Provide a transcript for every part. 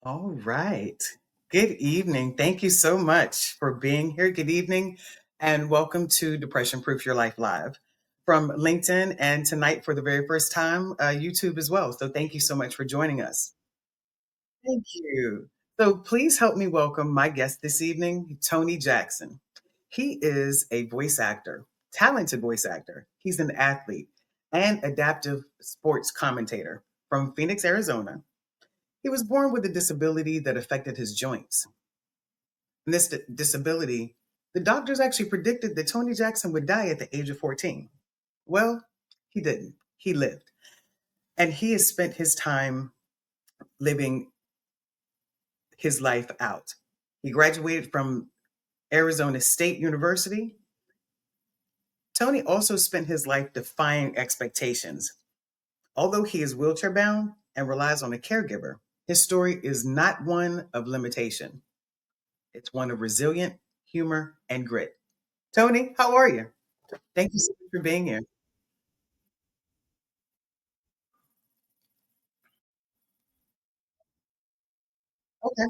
All right. Good evening. Thank you so much for being here. Good evening, and welcome to Depression Proof Your Life Live from LinkedIn and tonight for the very first time, YouTube as well. So thank you so much for joining us. Thank you. So please help me welcome my guest this evening, Tony Jackson. He is a voice actor, talented voice actor. He's an athlete and adaptive sports commentator from Phoenix, Arizona. He was born with a disability that affected his joints. And this disability, the doctors actually predicted that Tony Jackson would die at the age of 14. Well, he didn't. He lived. And he has spent his time living his life out. He graduated from Arizona State University. Tony also spent his life defying expectations. Although he is wheelchair bound and relies on a caregiver, his story is not one of limitation. It's one of resilient humor and grit. Tony, how are you? Thank you so much for being here. Okay.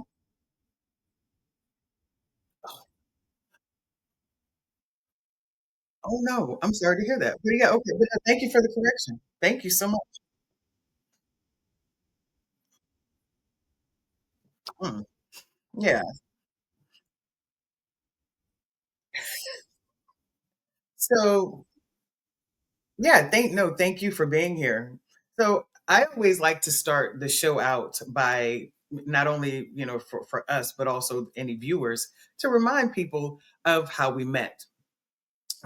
Oh no, I'm sorry to hear that. But yeah, okay. But thank you for the correction. Thank you so much. Mm, yeah. So yeah, thank you for being here. So I always like to start the show out by not only, for us, but also any viewers to remind people of how we met.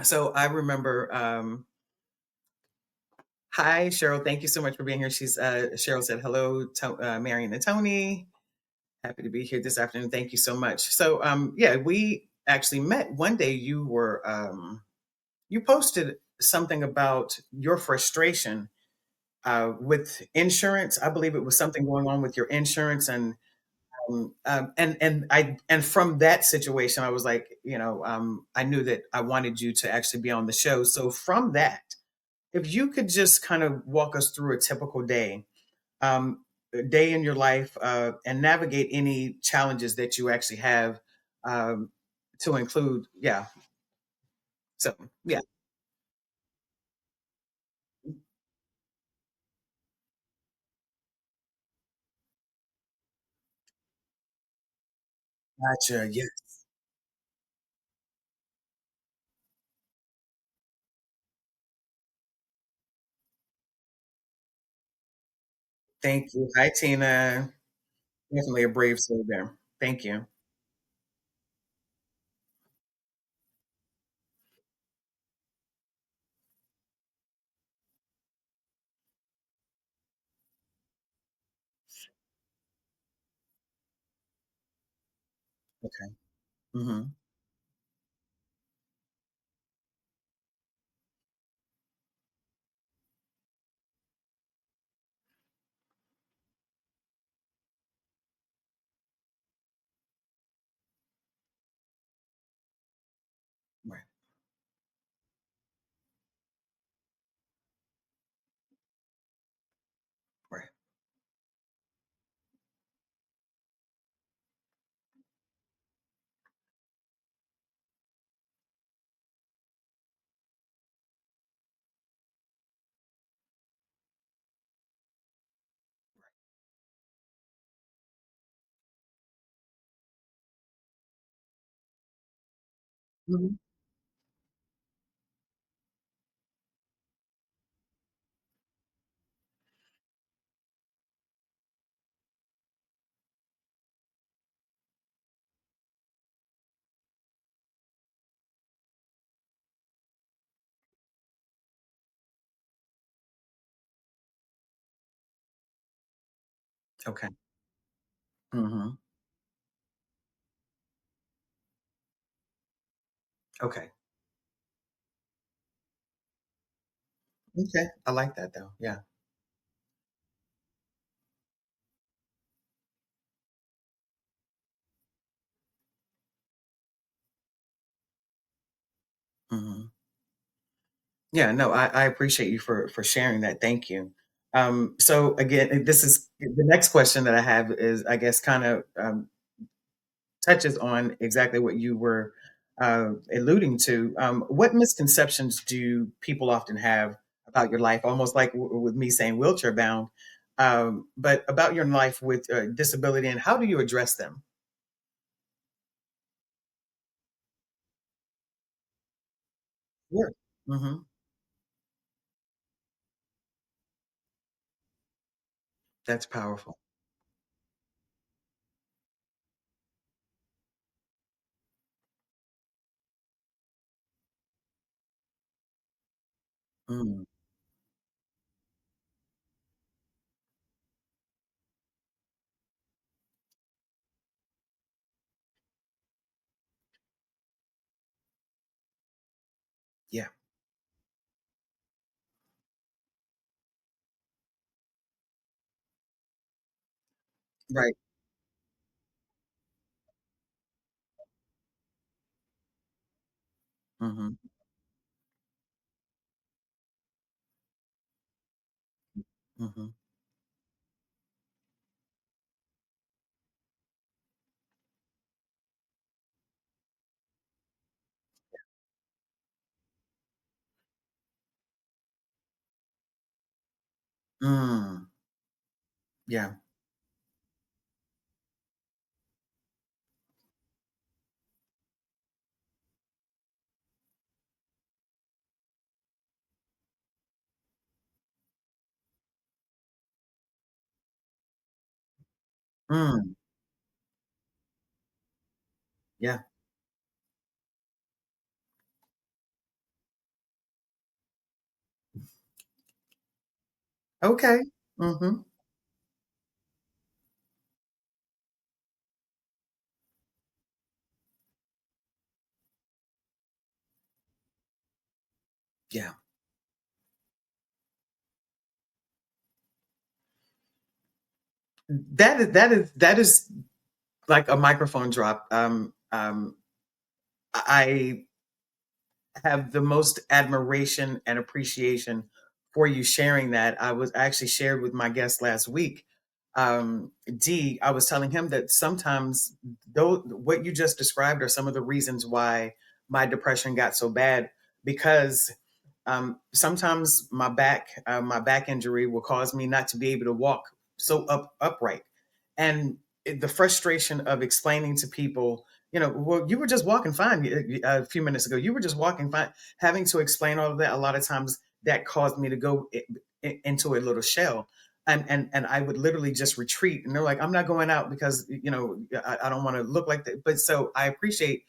So I remember hi Cheryl, thank you so much for being here. Cheryl said hello to Marion and Tony. Happy to be here this afternoon. Thank you so much. So yeah, we actually met one day. You posted something about your frustration with insurance. I believe it was something going on with your insurance, and from that situation, I was like, I knew that I wanted you to actually be on the show. So from that, if you could just kind of walk us through a typical day, a day in your life, and navigate any challenges that you actually have, um, to include, yeah. So yeah, gotcha. Yeah, thank you. Hi, Tina. Definitely a brave soul there. Thank you. Okay. Hmm. Right. Right. Hmm. Okay. Hmm. Okay. Okay. I like that though. Yeah. Hmm. Yeah. No, I appreciate you for sharing that. Thank you. So again, this is the next question that I have is, I guess, kind of touches on exactly what you were alluding to. What misconceptions do people often have about your life? Almost like with me saying wheelchair bound, but about your life with disability, and how do you address them? Yeah. Hmm. That's powerful. Mm, yeah. Right. Hmm. Hmm. Mm, yeah. Mm, yeah. Okay. Hmm. Yeah. That is like a microphone drop. I have the most admiration and appreciation for you sharing that. I was actually shared with my guest last week. D, I was telling him that sometimes, though, what you just described are some of the reasons why my depression got so bad, because sometimes my back injury will cause me not to be able to walk so upright, and the frustration of explaining to people, well, you were just walking fine a few minutes ago. You were just walking fine. Having to explain all of that, a lot of times that caused me to go into a little shell. And I would literally just retreat. And they're like, I'm not going out because, I don't want to look like that. But so I appreciate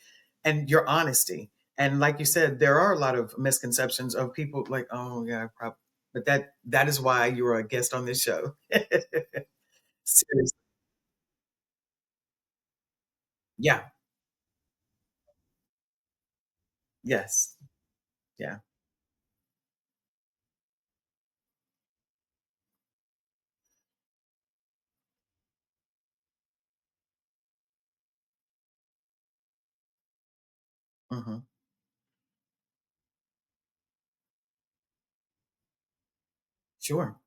and your honesty. And like you said, there are a lot of misconceptions of people like, oh yeah, probably. But that is why you're a guest on this show. Seriously. Yeah. Yes. Yeah. Hmm. Sure.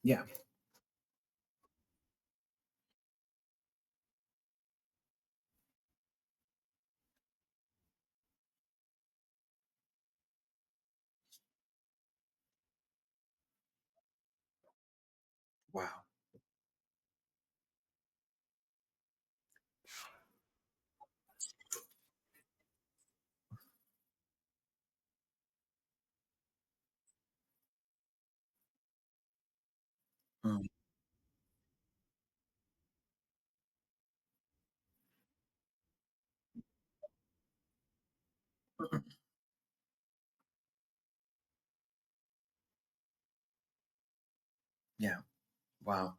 Yeah. Wow. Mm. Yeah. Wow.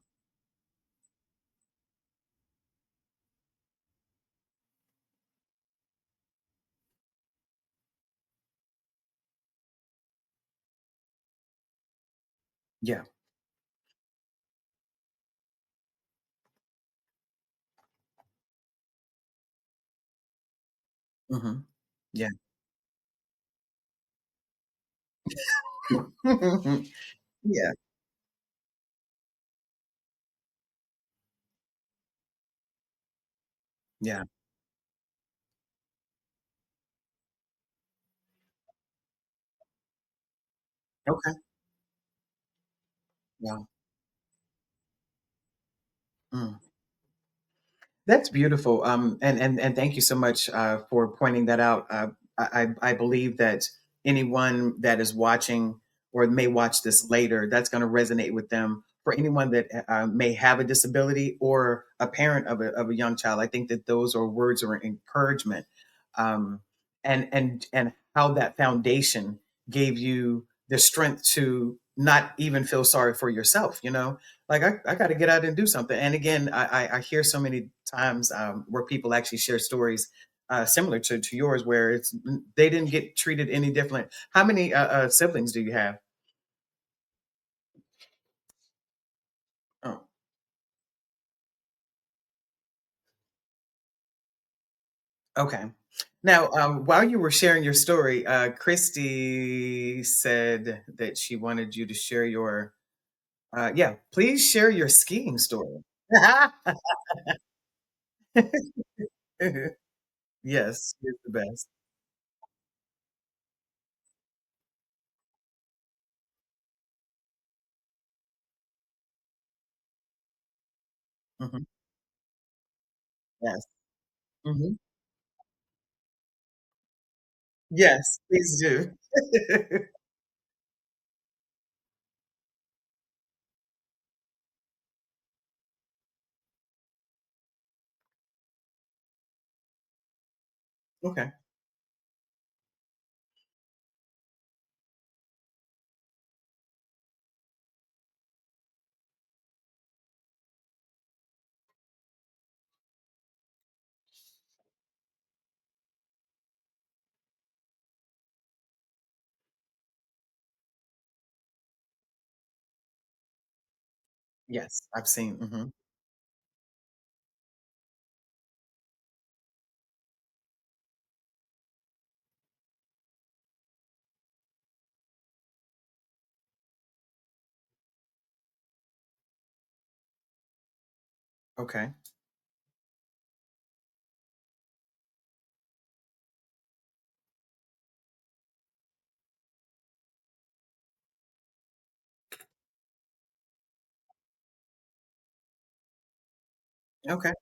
Yeah. Hmm. Yeah. Yeah. Yeah. Okay. Wow. Mm. That's beautiful. And thank you so much for pointing that out. I believe that anyone that is watching or may watch this later, that's going to resonate with them. For anyone that may have a disability or a parent of a young child, I think that those are words of encouragement, um, and how that foundation gave you the strength to not even feel sorry for yourself. Like I got to get out and do something. And again, I hear so many times where people actually share stories similar to yours, where they didn't get treated any different. How many siblings do you have? Oh, okay. Now, while you were sharing your story, Christy said that she wanted you to share your. Yeah, please share your skiing story. Yes, it's the best. Hmm. Yes. Hmm. Yes, please do. Okay. Yes, I've seen. Mhm. Okay. Okay.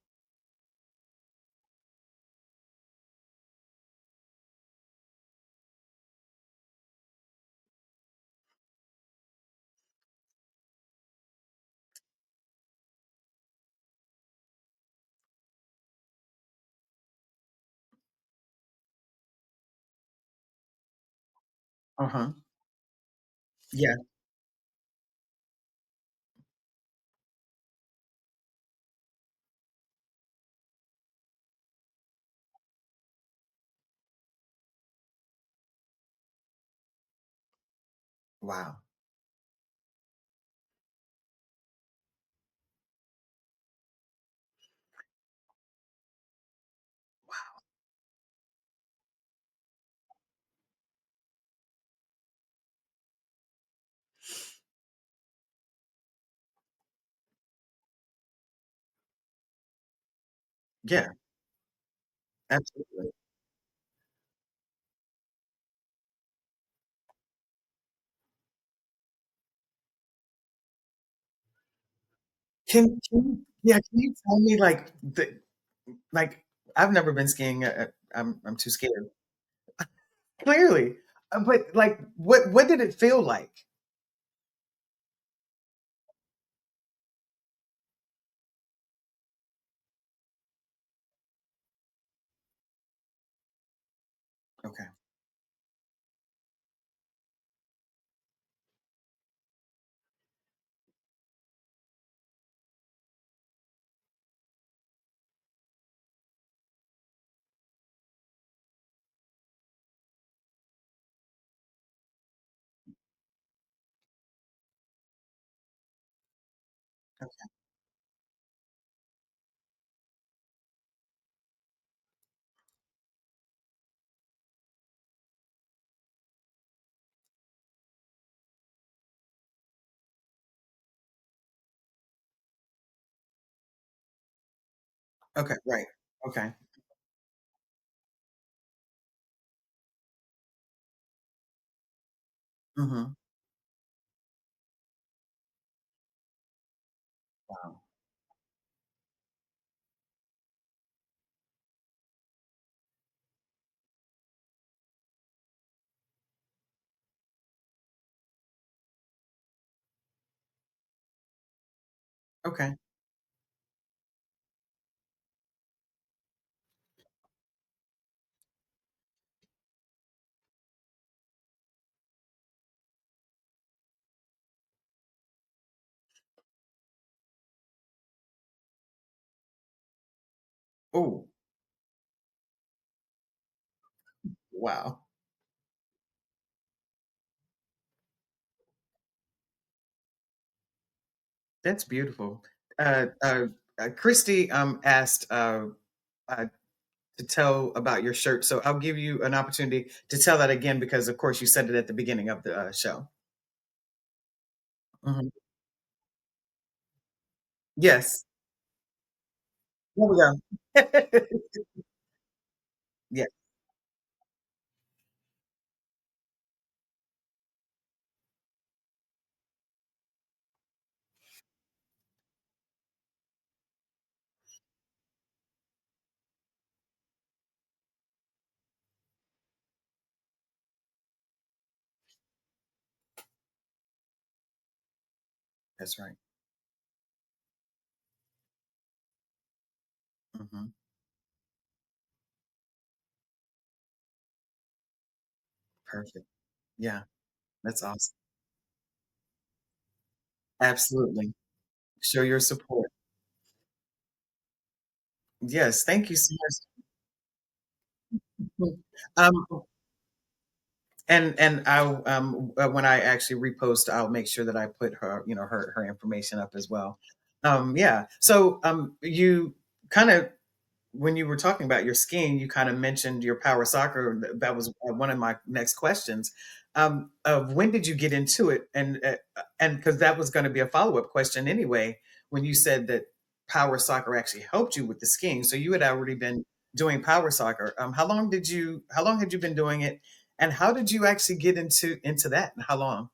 Uh-huh. Yeah. Wow. Yeah, absolutely. Can you tell me, like, I've never been skiing, I'm too scared. Clearly, but, like, what did it feel like? Okay. Okay, right. Okay. Mhm. Wow. Okay. Oh, wow. That's beautiful. Uh, uh, Christy asked uh, to tell about your shirt, so I'll give you an opportunity to tell that again because, of course, you said it at the beginning of the show. Mhm. Yes. There we go. Yeah, that's right. Mhm. Perfect. Yeah, that's awesome. Absolutely. Show your support. Yes, thank you so much. Um, and I'll when I actually repost, I'll make sure that I put her, her information up as well. Yeah. So you kind of when you were talking about your skiing, you kind of mentioned your power soccer. That was one of my next questions. Of when did you get into it? And because that was going to be a follow up question anyway, when you said that power soccer actually helped you with the skiing. So you had already been doing power soccer. How long had you been doing it? And how did you actually get into that? And how long?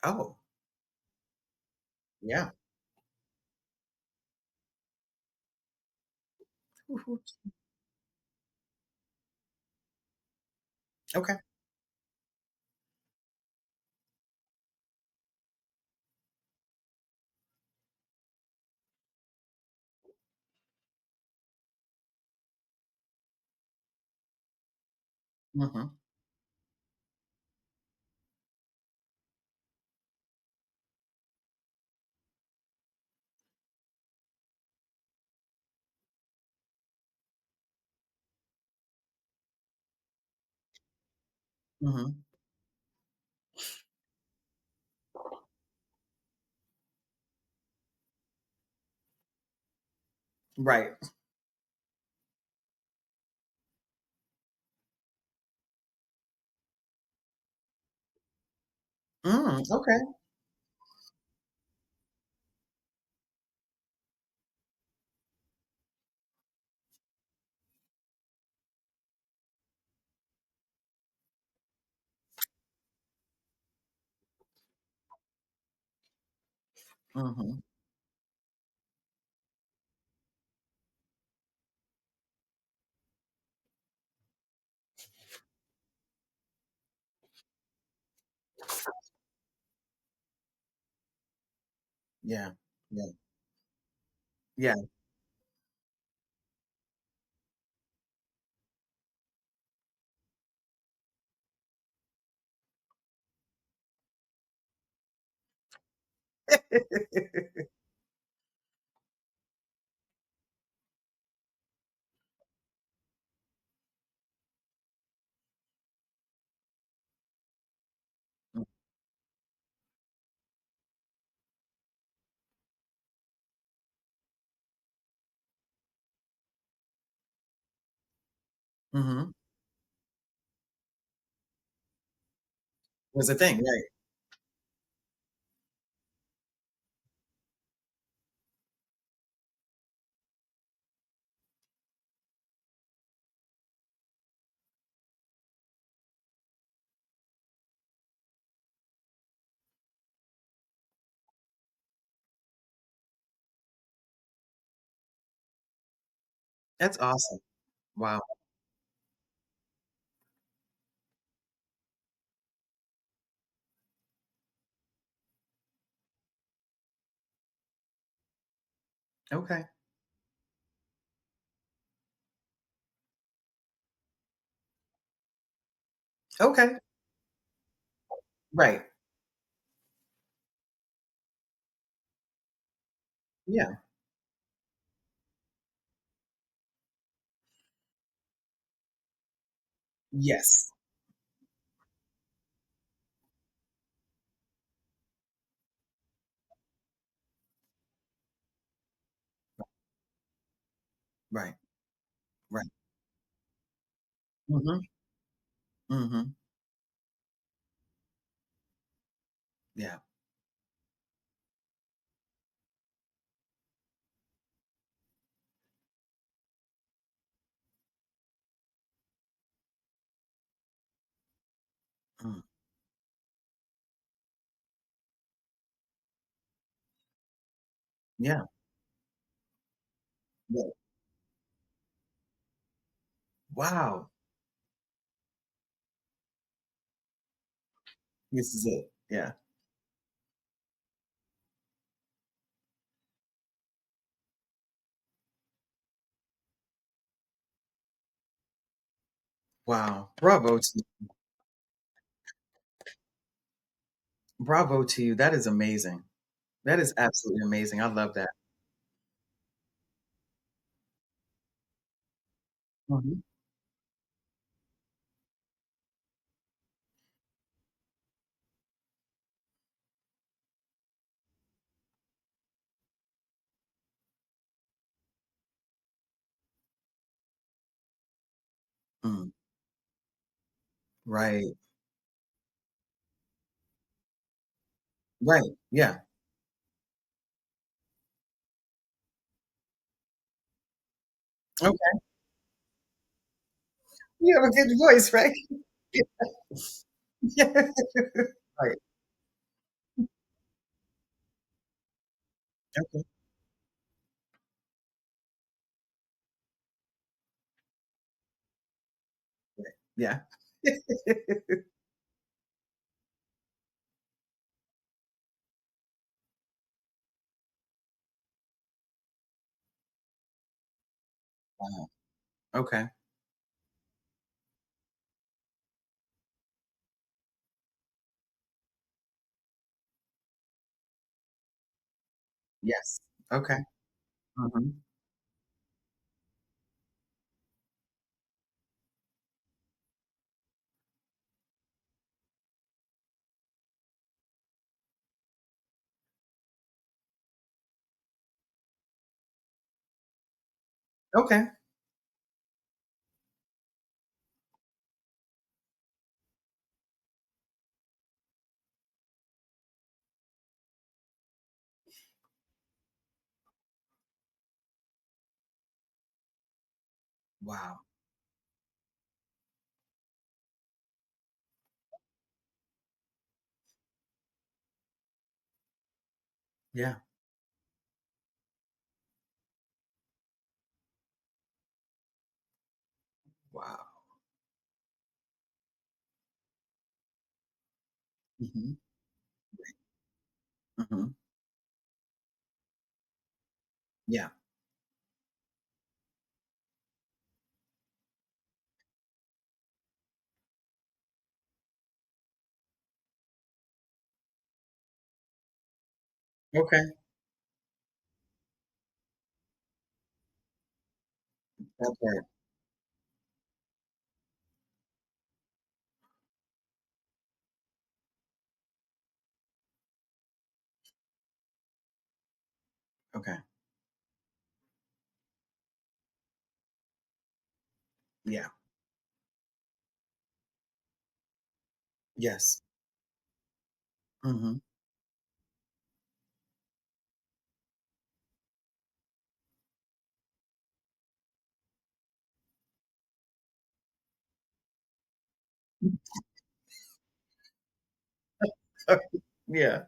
Oh, yeah. Mhm. Okay. Hmm. Hmm. Right. Okay. Hmm. Yeah. Yeah. Yeah. Mhm. Was a thing, right. That's awesome. Wow. Okay. Okay. Right. Yeah. Yes. Right. Right. Mhm. Mhm. Yeah. Mm. Yeah. Yeah. Wow. This is it. Yeah. Wow. Bravo to you. That is amazing. That is absolutely amazing. I love that. Mhm. Mm. Right. Right. Yeah. Okay. You have a good voice, right? Yeah. Right. Okay. Yeah. Wow. Okay. Yes. Okay. Mhm. Okay. Wow. Yeah. Wow. Mhm. Mhm. Yeah. Okay. That part. Okay. Yeah. Yes. Hmm. Yeah.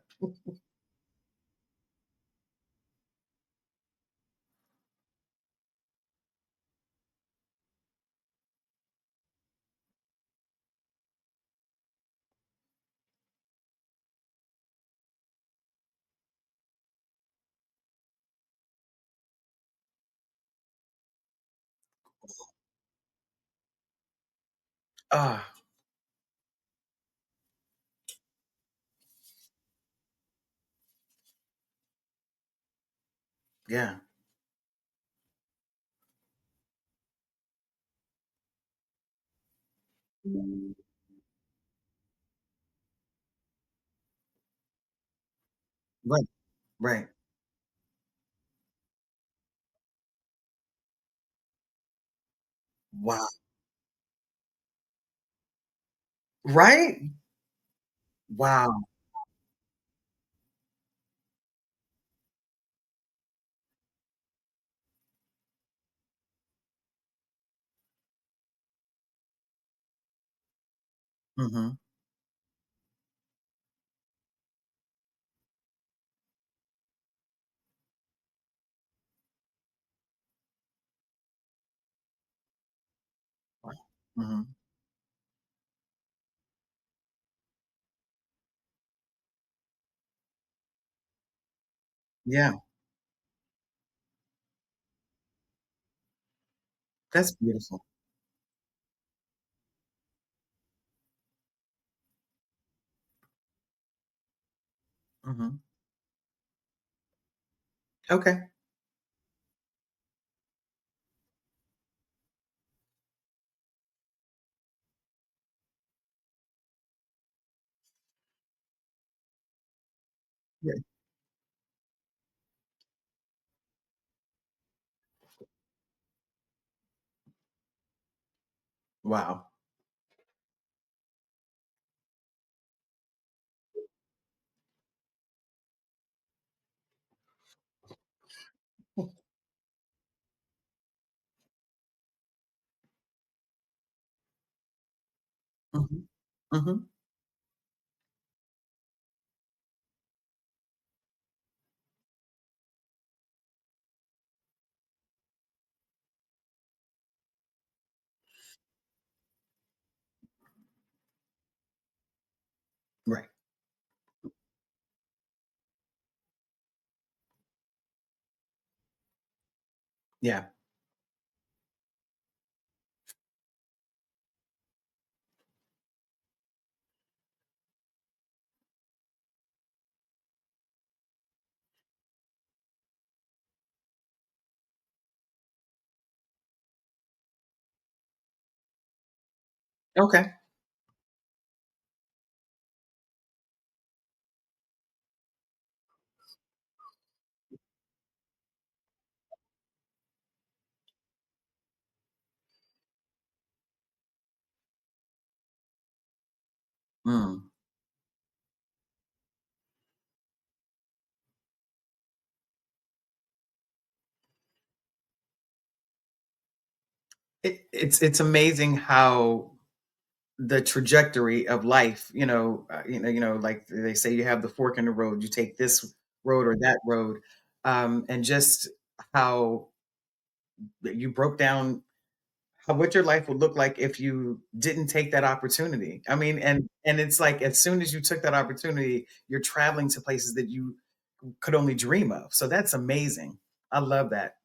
Ah, yeah. Right. Right. Wow. Right? Wow. Hmm. Hmm. Yeah. That's beautiful. Hmm. Okay. Yeah. Wow. Hmm. Hmm. Right. Yeah. Okay. Mm. It's amazing how the trajectory of life, like they say, you have the fork in the road. You take this road or that road, and just how you broke down what your life would look like if you didn't take that opportunity. I mean, and it's like as soon as you took that opportunity, you're traveling to places that you could only dream of. So that's amazing. I love that.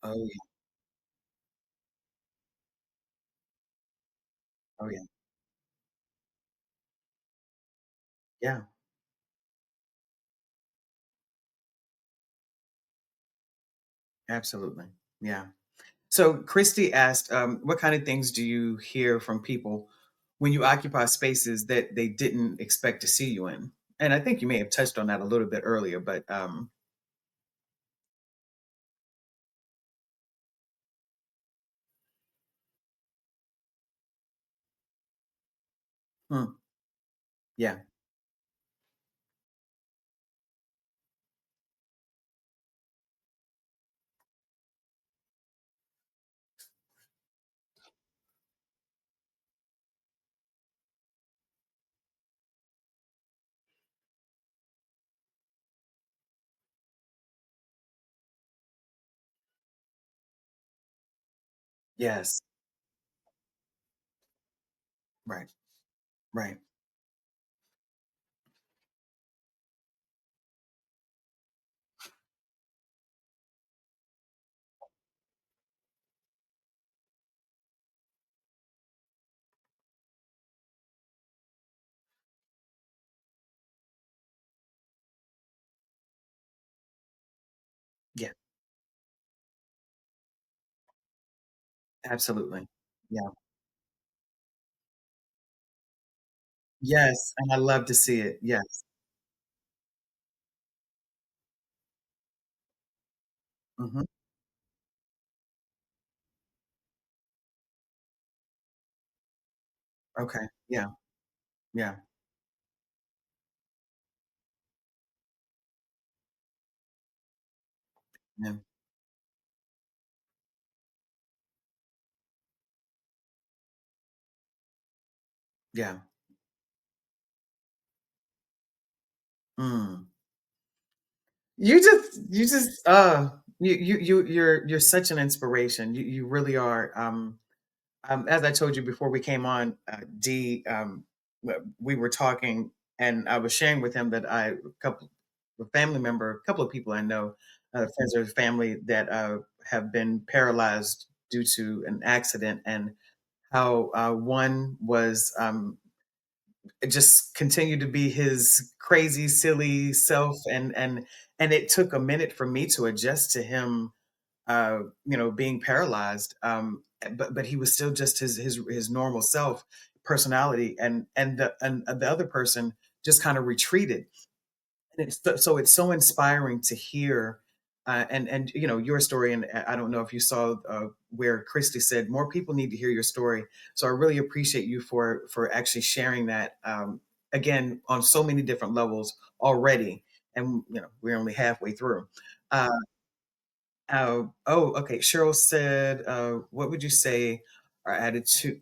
Oh yeah. Oh yeah. Yeah. Absolutely. Yeah. So Christy asked, what kind of things do you hear from people when you occupy spaces that they didn't expect to see you in? And I think you may have touched on that a little bit earlier, but Mm. Yeah. Yes. Right. Right. Yeah. Absolutely. Yeah. Yes, and I love to see it. Yes. Mhm. Okay. Yeah. Yeah. Yeah. Yeah. Mm. You're such an inspiration. You really are. As I told you before we came on, D, we were talking, and I was sharing with him that a family member, a couple of people I know, friends or family that have been paralyzed due to an accident, and how one was just continued to be his crazy, silly self, and it took a minute for me to adjust to him, being paralyzed. But he was still just his normal self, personality, and the other person just kind of retreated. And so it's so inspiring to hear, and your story. And I don't know if you saw where Christy said more people need to hear your story. So I really appreciate you for actually sharing that, again, on so many different levels already. And we're only halfway through. Oh, okay. Cheryl said, "What would you say our attitude,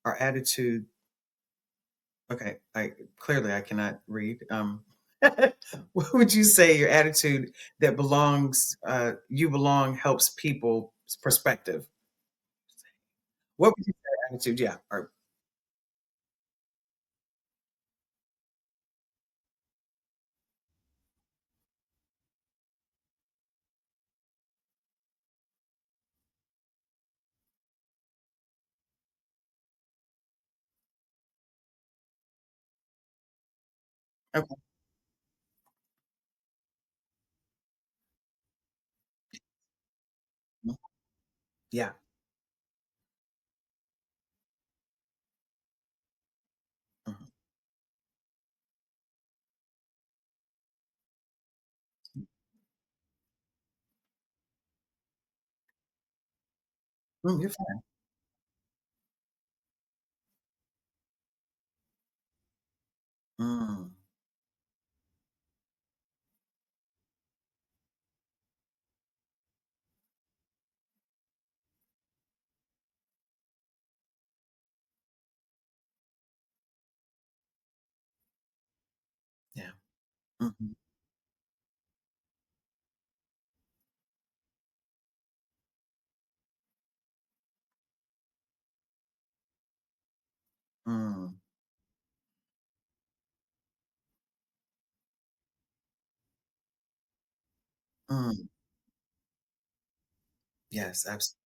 our attitude?" Okay, I clearly I cannot read. What would you say your attitude that you belong helps people's perspective? What would you say attitude? Yeah. Or okay. Mhm. Yeah. Mhm. You're fine. Mm, yeah. Mhm. Mm, mm. Yes, absolutely.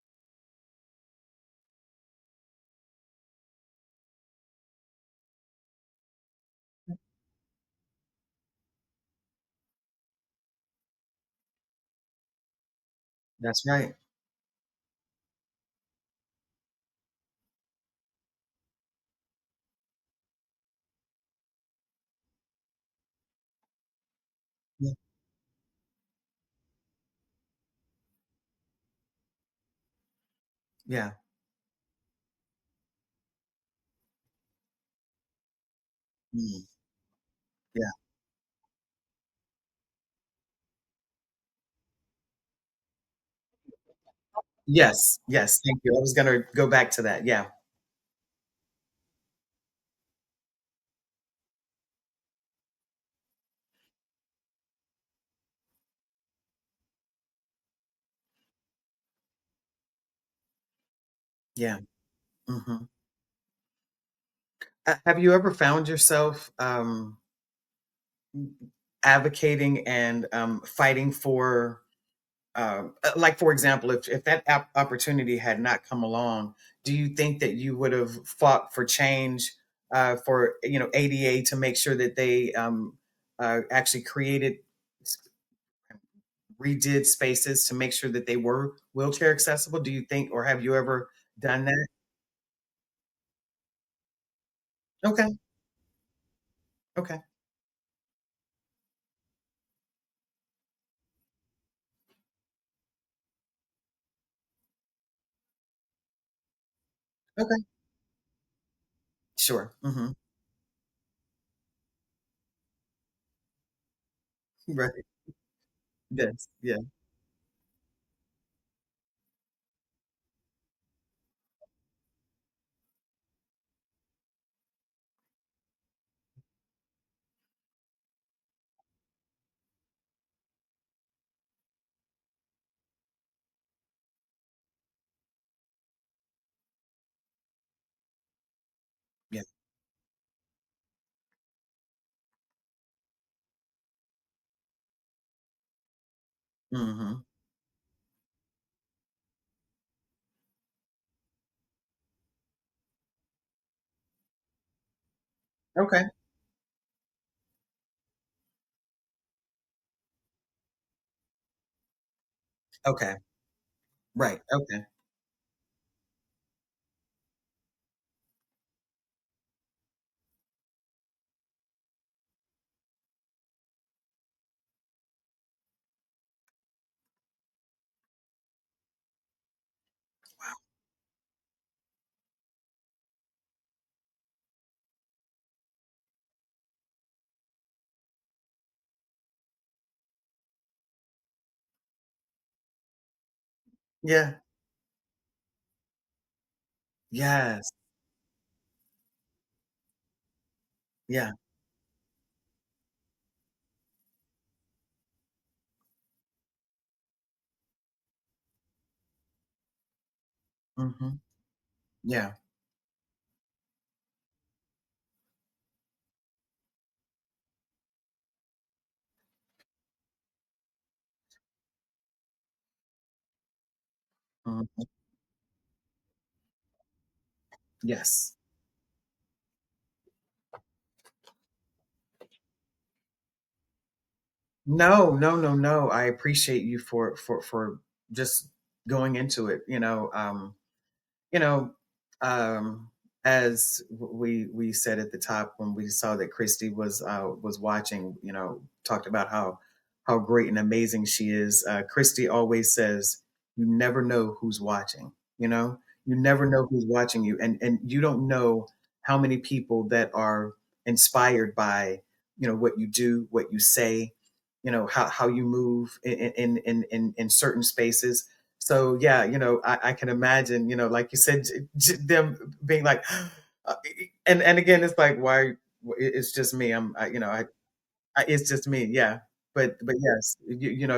That's right. Yeah. Yeah. Mm, yeah. Yes, yes, thank you. I was gonna go back to that. Yeah, yeah. Mhm. Have you ever found yourself, advocating and, fighting for, like, for example, if that opportunity had not come along, do you think that you would have fought for change, for, ADA to make sure that they, actually redid spaces to make sure that they were wheelchair accessible? Do you think, or have you ever done that? Okay, okay, okay. Sure. Mhm. Right. Yes. Yeah. Yeah. Mhm. Okay. Okay. Right. Okay. Yeah. Yes. Yeah. Mhm. Yeah. Mhm. Yes. No, no, no, no. I appreciate you for just going into it, you know, um, as we said at the top when we saw that Christy was watching, talked about how great and amazing she is. Christy always says, "You never know who's watching." You know, you never know who's watching you, and you don't know how many people that are inspired by what you do, what you say, how you move in certain spaces. So yeah, I can imagine, like you said, them being like, uh, and again, it's like, why? It's just me. It's just me. Yeah, but yes,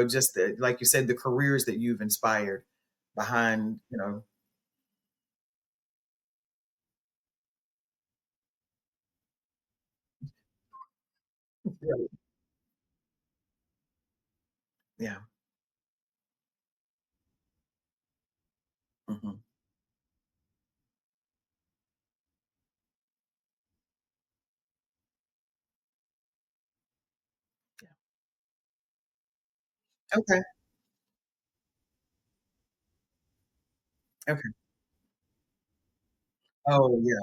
just like you said, the careers that you've inspired behind, Right. Yeah. Hmm. Okay. Okay. Oh yeah.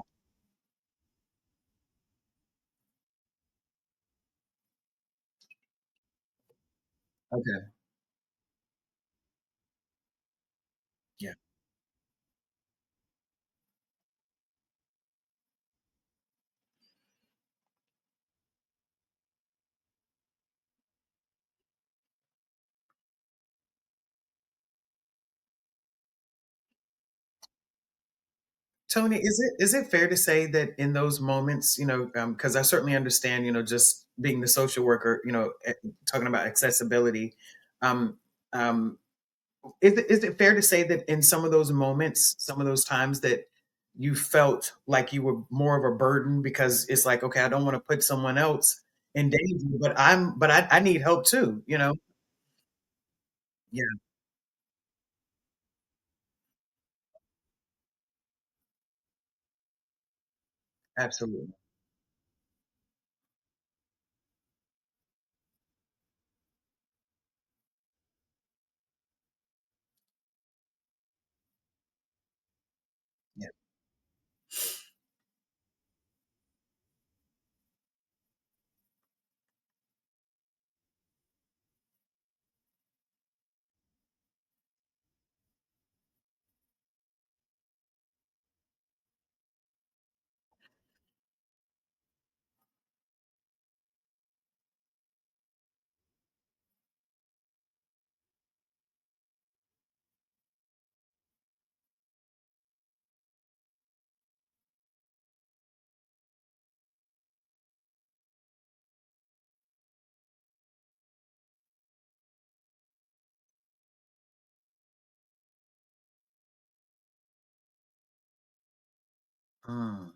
Okay. Yeah. Tony, is it fair to say that in those moments, because I certainly understand, just being the social worker, talking about accessibility, um, um, is it fair to say that in some of those moments, some of those times that you felt like you were more of a burden because it's like, okay, I don't want to put someone else in danger, but I need help too. Yeah, absolutely. Yeah. Mm,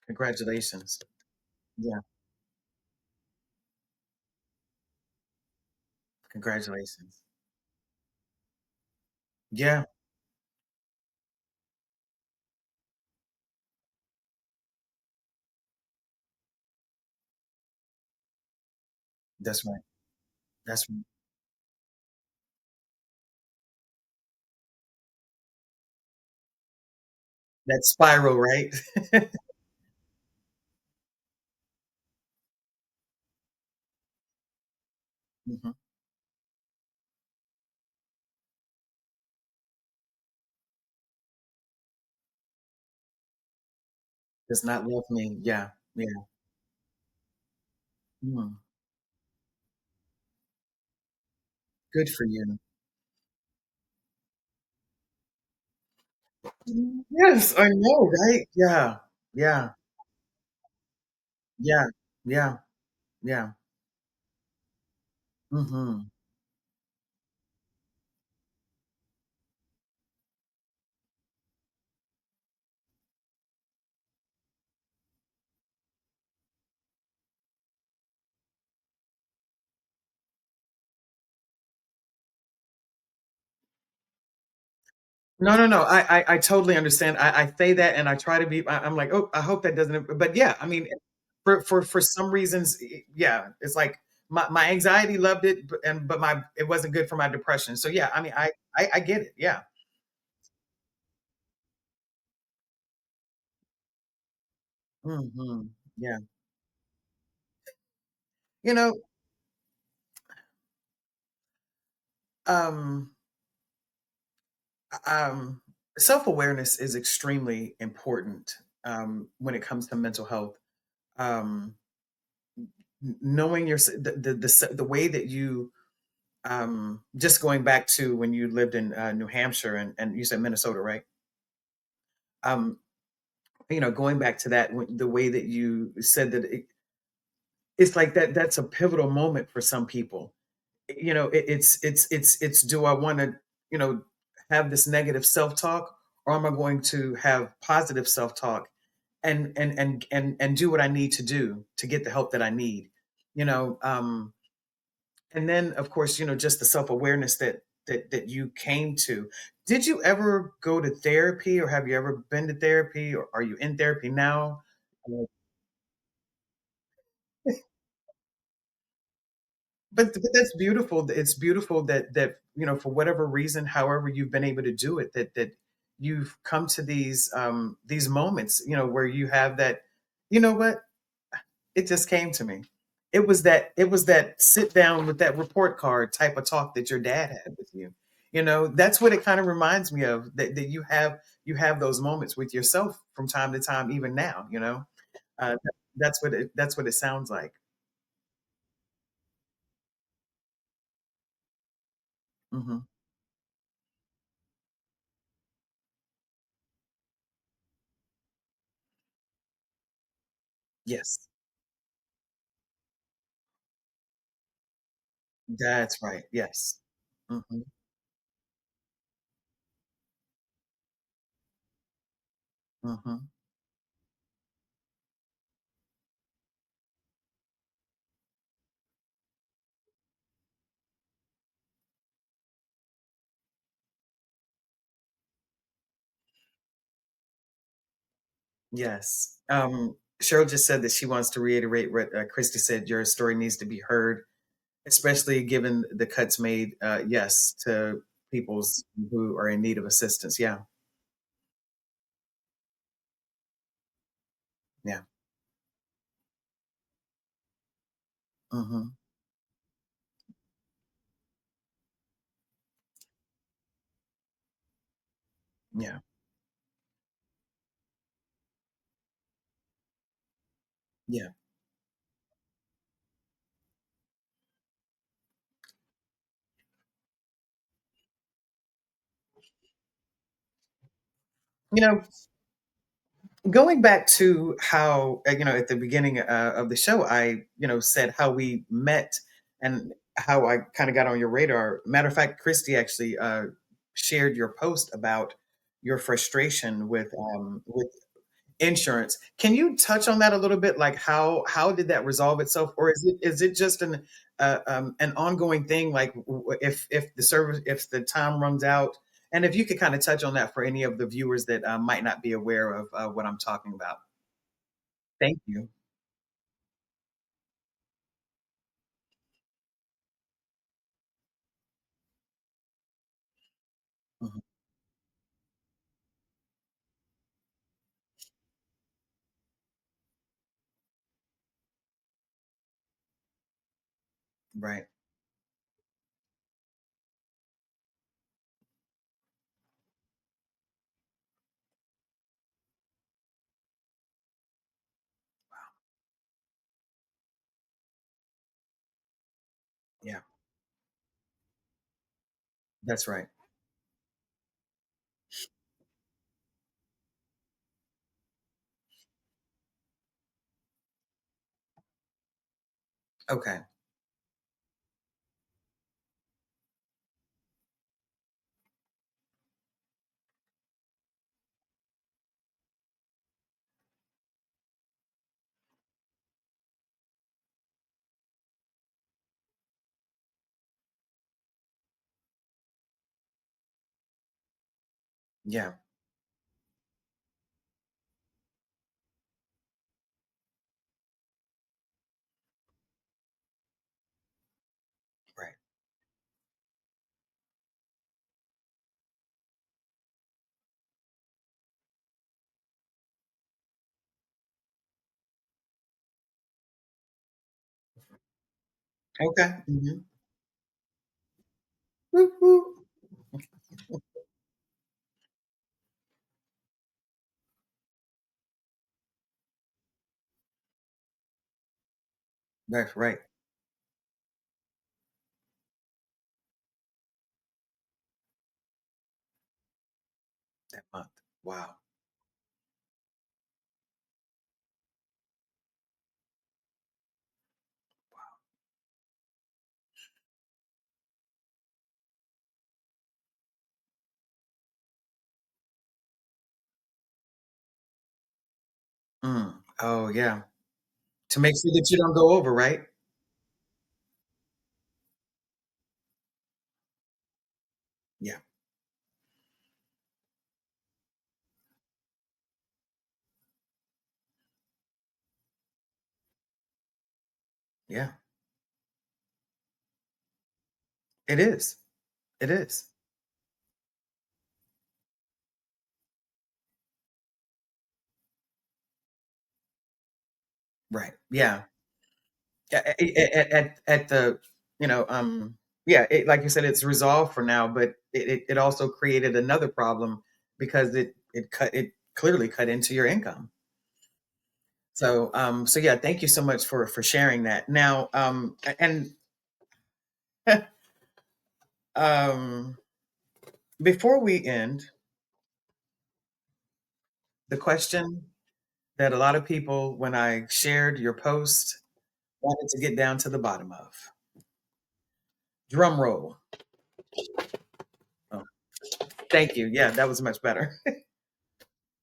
congratulations. Yeah, congratulations. Yeah, that's right. That's right. That spiral, right? Mhm. Does not love me. Yeah, yeah. Mm. Good for you. Yes, I know, right? Yeah, yeah, yeah, yeah, yeah. Mhm. No, no, no. I totally understand. I say that and I try to be. I'm like, oh, I hope that doesn't. But yeah, I mean, for some reasons, yeah, it's like my anxiety loved it, but my it wasn't good for my depression. So yeah, I mean, I get it. Yeah. Hmm. Yeah. You know, um, um, self awareness is extremely important when it comes to mental health. Um, knowing the way that you just going back to when you lived in New Hampshire and you said Minnesota, right? Um, going back to that, the way that you said that it's like that's a pivotal moment for some people. It's do I want to, you know, have this negative self-talk, or am I going to have positive self-talk and do what I need to do to get the help that I need? You know, And then, of course, just the self-awareness that you came to. Did you ever go to therapy, or have you ever been to therapy, or are you in therapy now? Uh, but that's beautiful. It's beautiful that for whatever reason, however you've been able to do it, that you've come to these moments, where you have that, you know what? It just came to me. It was that sit down with that report card type of talk that your dad had with you. That's what it kind of reminds me of, that you have those moments with yourself from time to time, even now. That's what it sounds like. Hmm. Yes, that's right. Yes. Hmm. Hmm. Yes. Cheryl just said that she wants to reiterate what Christy said. Your story needs to be heard, especially given the cuts made, yes, to peoples who are in need of assistance. Yeah, yeah, mhm, yeah, yeah. You know, going back to how, at the beginning of the show, I said how we met and how I kind of got on your radar. Matter of fact, Christy actually shared your post about your frustration with insurance. Can you touch on that a little bit? Like, how did that resolve itself, or is it just an ongoing thing? Like, if the service, if the time runs out, and if you could kind of touch on that for any of the viewers that might not be aware of what I'm talking about. Thank you. Mhm. Right. Yeah. That's right. Okay. Yeah. Right. Okay. Hmm. That's right. That month. Wow. Mm. Oh yeah. To make sure that you don't go over, right? Yeah. It is. It is. Right. Yeah. At the, you know, yeah, like you said, it's resolved for now, but it also created another problem because it clearly cut into your income. So yeah, thank you so much for sharing that. Now, and um, before we end, the question that a lot of people, when I shared your post, wanted to get down to the bottom of. Drum roll. Oh, thank you. Yeah, that was much better.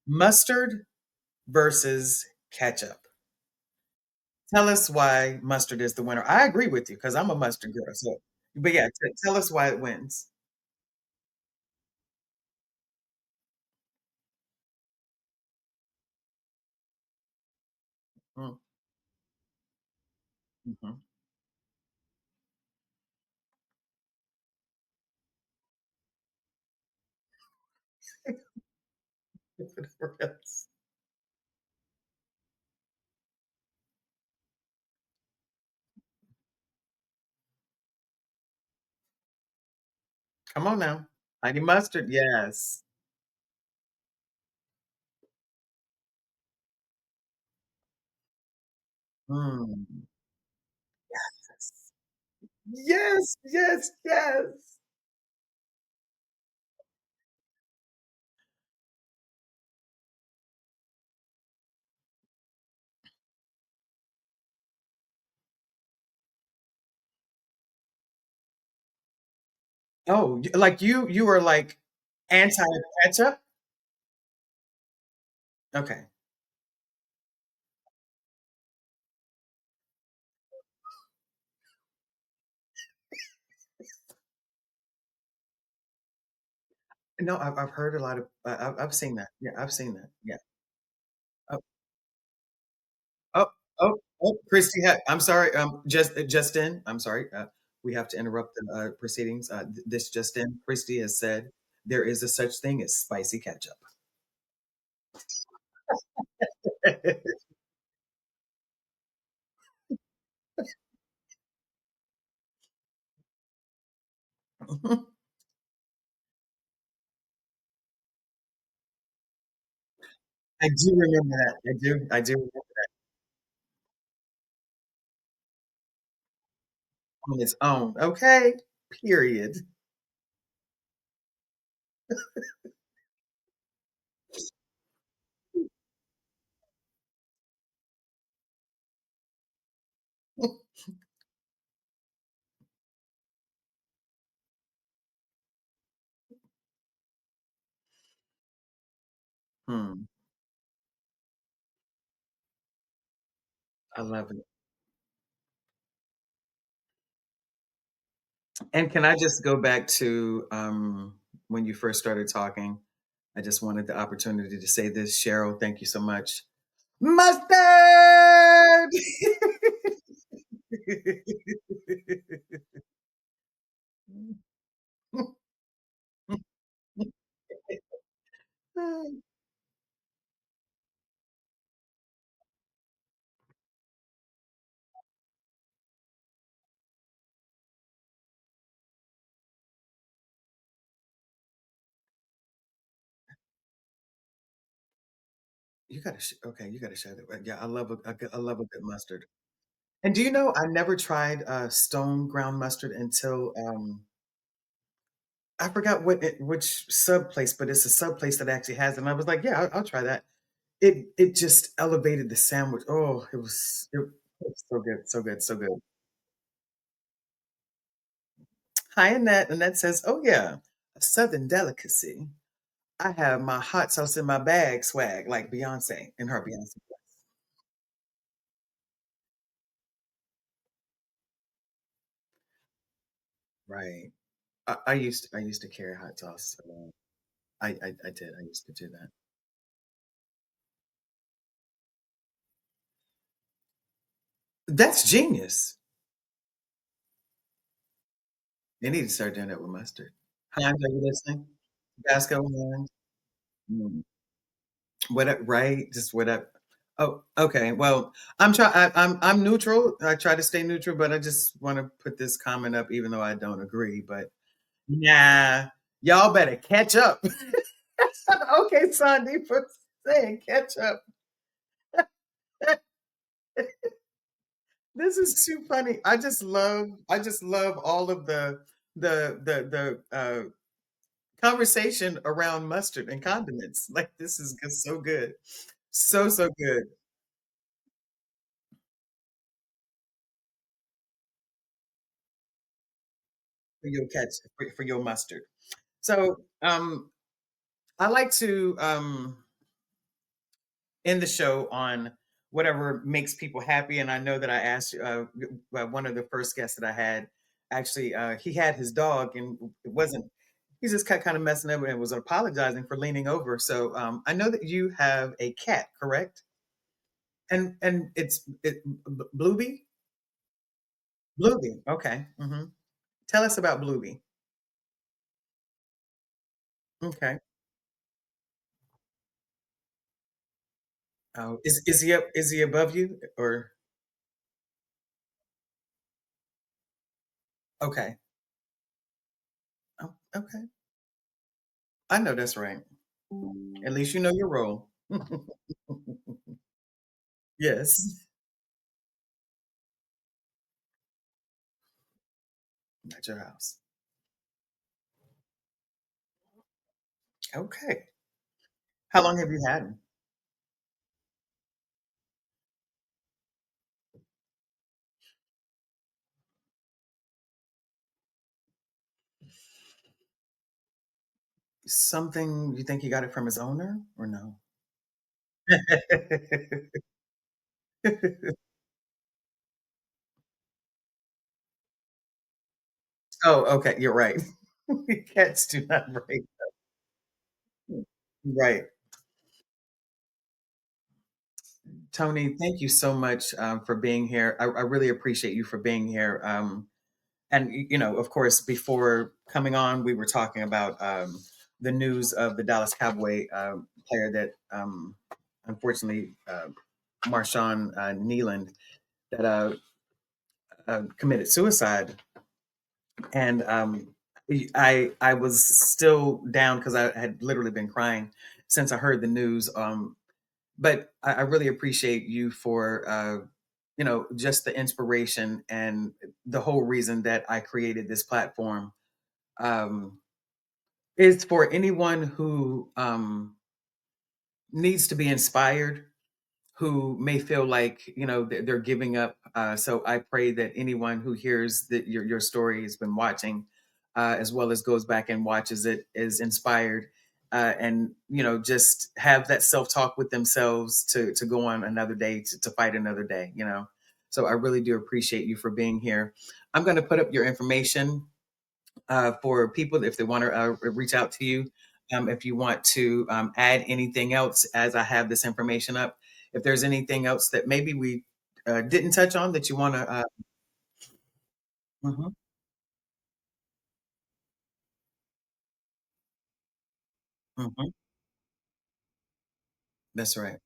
Mustard versus ketchup. Tell us why mustard is the winner. I agree with you because I'm a mustard girl. So, but yeah, tell us why it wins. Mm, mhm. Come on now. Honey mustard, yes. Mm. Yes, yes, yes. Oh, like you were like anti ketchup? Okay. No, I've heard a lot of I've seen that. Yeah, I've seen that. Yeah. Oh, oh, Christy, I'm sorry. Just in. I'm sorry. We have to interrupt the proceedings. This just in. Christy has said there is a such thing as spicy ketchup. I do remember that. I do remember on its own. Okay. Period. Hmm. I love it. And can I just go back to when you first started talking? I just wanted the opportunity to say this, Cheryl. Thank you so much. Mustard! You gotta okay. You gotta share that. Yeah, I love a good mustard. And do you know I never tried stone ground mustard until I forgot which sub place, but it's a sub place that actually has it. And I was like, yeah, I'll try that. It just elevated the sandwich. Oh, it was so good, so good, so good. Hi, Annette. Annette says, "Oh yeah, a Southern delicacy. I have my hot sauce in my bag swag like Beyonce in her Beyonce." Right. I used to carry hot sauce. I did. I used to do that. That's genius. They need to start doing that with mustard. Heinz, are you listening? Tabasco, Heinz. Mm. What right? Just whatever. Oh, okay. Well, I'm neutral. I try to stay neutral, but I just want to put this comment up, even though I don't agree. But nah, y'all better catch up. Okay, Sandy, for saying catch up. This is too funny. I just love all of the conversation around mustard and condiments. Like this is just so good. So good for your catch for your mustard. So I like to end the show on whatever makes people happy. And I know that I asked one of the first guests that I had, actually, he had his dog and it wasn't, he's just kind of messing up and was apologizing for leaning over. So I know that you have a cat, correct? And Blueby? Blueby. Okay. Tell us about Blueby. Okay. Oh, is he up? Is he above you or okay? Oh, okay. I know that's right. At least you know your role. Yes, at your house. Okay. How long have you had him? Something you think he got it from his owner or no? Oh, okay. You're right. Cats do not break. Right. Tony, thank you so much for being here. I really appreciate you for being here. And of course, before coming on, we were talking about the news of the Dallas Cowboy player that unfortunately, Marshawn Nealand, that committed suicide, and I was still down because I had literally been crying since I heard the news. But I really appreciate you for just the inspiration and the whole reason that I created this platform. Um, is for anyone who needs to be inspired, who may feel like they're giving up. So I pray that anyone who hears that your story has been watching, as well as goes back and watches it, is inspired, and just have that self talk with themselves to go on another day, to fight another day. So I really do appreciate you for being here. I'm going to put up your information for people if they want to reach out to you. If you want to add anything else, as I have this information up, if there's anything else that maybe we didn't touch on that you want to, mhm, mhm, that's right.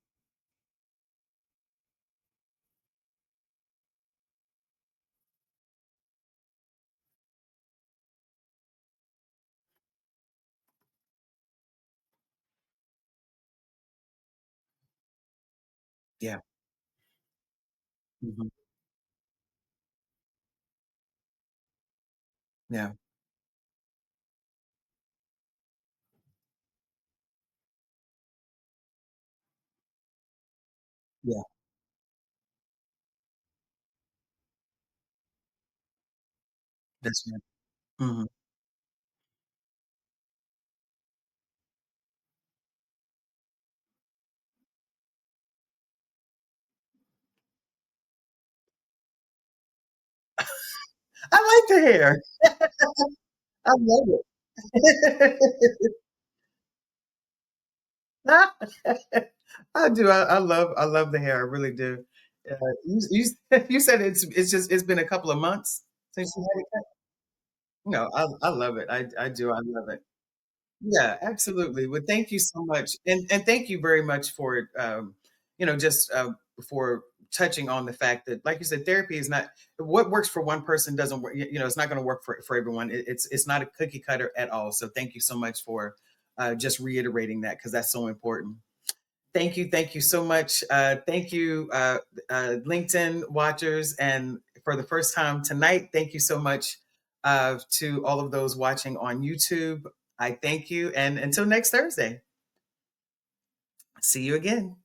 Yeah. Mhm, yeah. Yeah. That's right. Mhm. I like the hair. I love it. I do. I love the hair. I really do. You said it's just it's been a couple of months since you had it cut. No, I love it. I do. I love it. Yeah, absolutely. Well, thank you so much, and thank you very much for just for touching on the fact that, like you said, therapy is not what works for one person doesn't work. It's not going to work for everyone. It's not a cookie cutter at all. So thank you so much for just reiterating that because that's so important. Thank you so much. Thank you, LinkedIn watchers, and for the first time tonight, thank you so much to all of those watching on YouTube. I thank you, and until next Thursday, see you again.